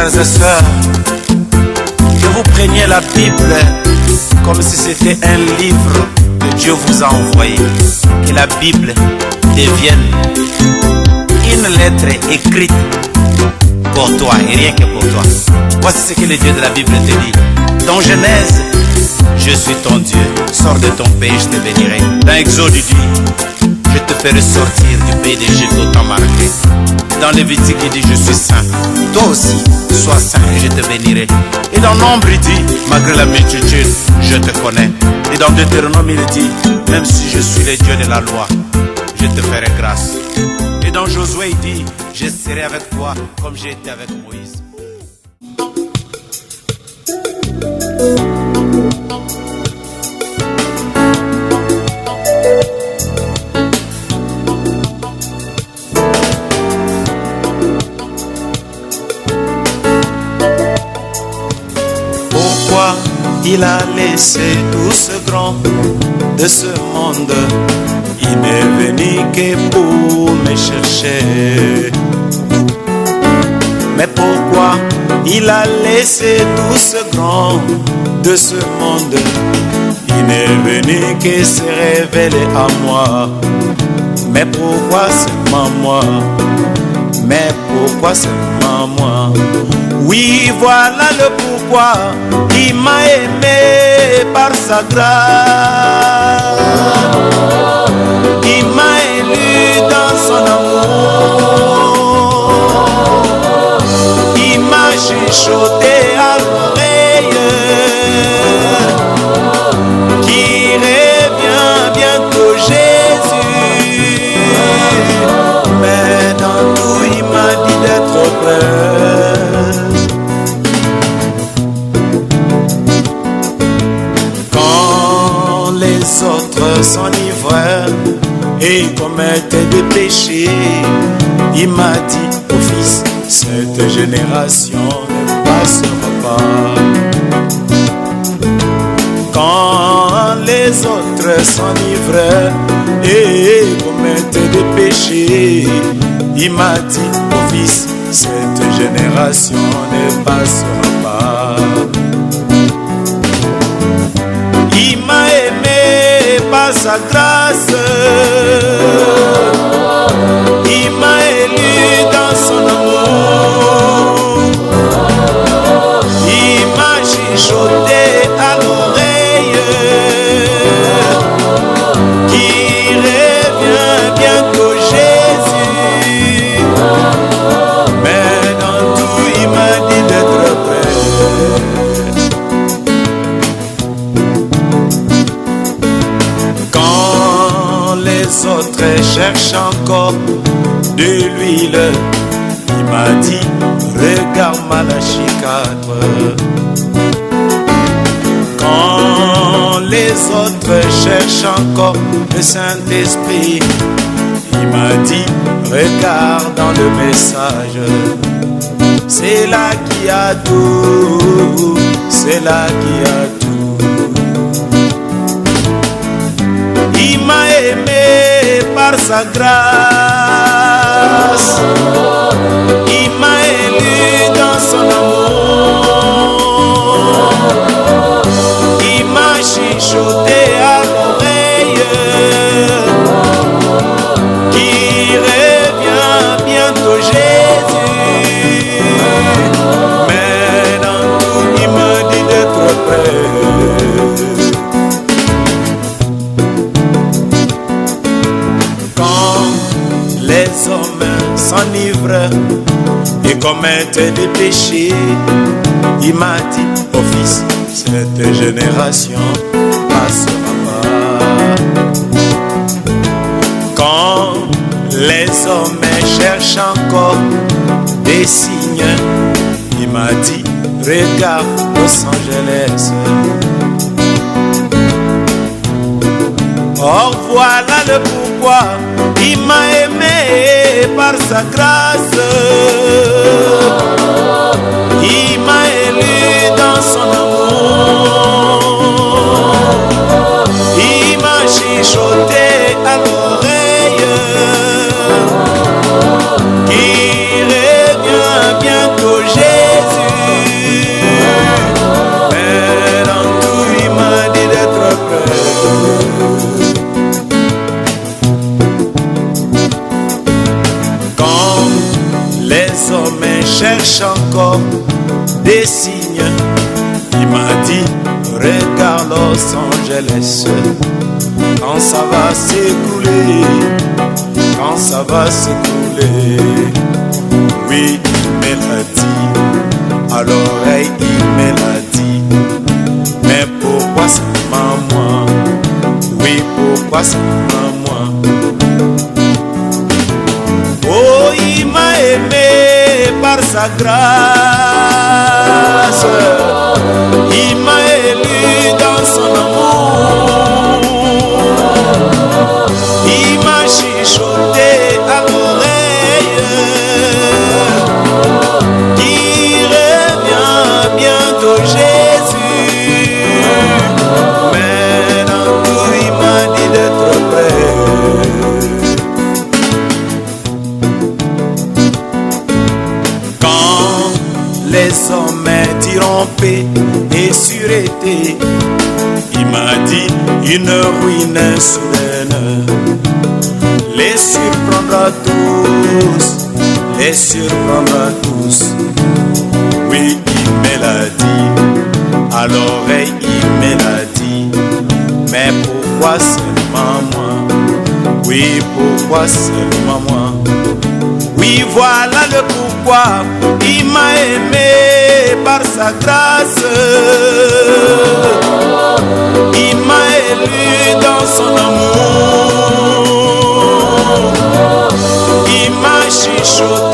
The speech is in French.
frères et sœurs, que vous preniez la Bible comme si c'était un livre que Dieu vous a envoyé. Que la Bible devienne une lettre écrite pour toi et rien que pour toi. Voici ce que le Dieu de la Bible te dit. Dans Genèse, je suis ton Dieu, sors de ton pays, je te bénirai. Dans Exode, il dit, je te ferai sortir du pays d'Égypte au temps marqué. Dans Lévitique, il dit, je suis saint. Toi aussi, sois saint et je te bénirai. Et dans Nombre, il dit, malgré la multitude, je te connais. Et dans Deutéronome, il dit, même si je suis le Dieu de la loi, je te ferai grâce. Et dans Josué, il dit, je serai avec toi comme j'ai été avec Moïse. Pourquoi il a laissé tout ce grand de ce monde? Il n'est venu que pour me chercher. Mais pourquoi il a laissé tout ce grand de ce monde? Il n'est venu que se révéler à moi. Mais pourquoi seulement moi? Mais pourquoi seulement moi? Oui, voilà le pourquoi. Il m'a aimé par sa grâce. Il m'a élu dans son amour. Il m'a chuchoté à l'oreille qui revient bientôt Jésus. Mais dans tout il m'a dit d'être prêt. Quand les autres s'enivrent et commettent des péchés, il m'a dit, oh fils, cette génération ne passera pas. Quand les autres s'enivrent et commettent des péchés, il m'a dit, oh fils, cette génération ne passera pas. Il m'a aimé par sa grâce. Il m'a élu dans son amour. Il m'a chuchoté à l'oreille qui revient bientôt Jésus. Mais dans tout il m'a dit d'être prêt. Quand les autres cherchent encore de l'huile, il m'a dit, regarde Malachie 4. Quand les autres cherchent encore le Saint-Esprit, il m'a dit, regarde dans le message. C'est là qu'il y a tout, c'est là qu'il y a tout. Il m'a aimé par sa grâce. Il m'a élu dans son amour. Il m'a chuchoté à l'oreille qui revient bientôt Jésus. Mais dans tout il m'a dit d'être prêt. Les hommes s'enivrent et commettent des péchés, il m'a dit, oh fils, cette génération passera pas. Quand les hommes cherchent encore des signes, il m'a dit, regarde Los Angeles. Oh voilà le pourquoi il m'a aimé par sa grâce. Il m'a élu dans son amour. Il m'a chuchoté à l'oreille qui revient bientôt Jésus. des signes. Il m'a dit, regarde Los Angeles, quand ça va s'écouler, quand ça va s'écouler. Oui, il me l'a dit, à l'oreille il me l'a dit. Mais pourquoi seulement moi? Oui, pourquoi seulement moi? Oh, il m'a aimé par sa grâce, il m'a élu dans son amour, il m'a chuchoté à l'oreille, il revient bientôt Jésus. Mais dans tout il m'a dit d'être prêt. Les hommes diront paix et sûreté, il m'a dit une ruine soudaine les surprendra tous, les surprendra tous. Oui, il me l'a dit, à l'oreille il me l'a dit. Mais pourquoi seulement moi? Oui, pourquoi seulement moi? Oui, voilà le pourquoi. Il m'a aimé par sa grâce, il m'a élu dans son amour, il m'a chuchoté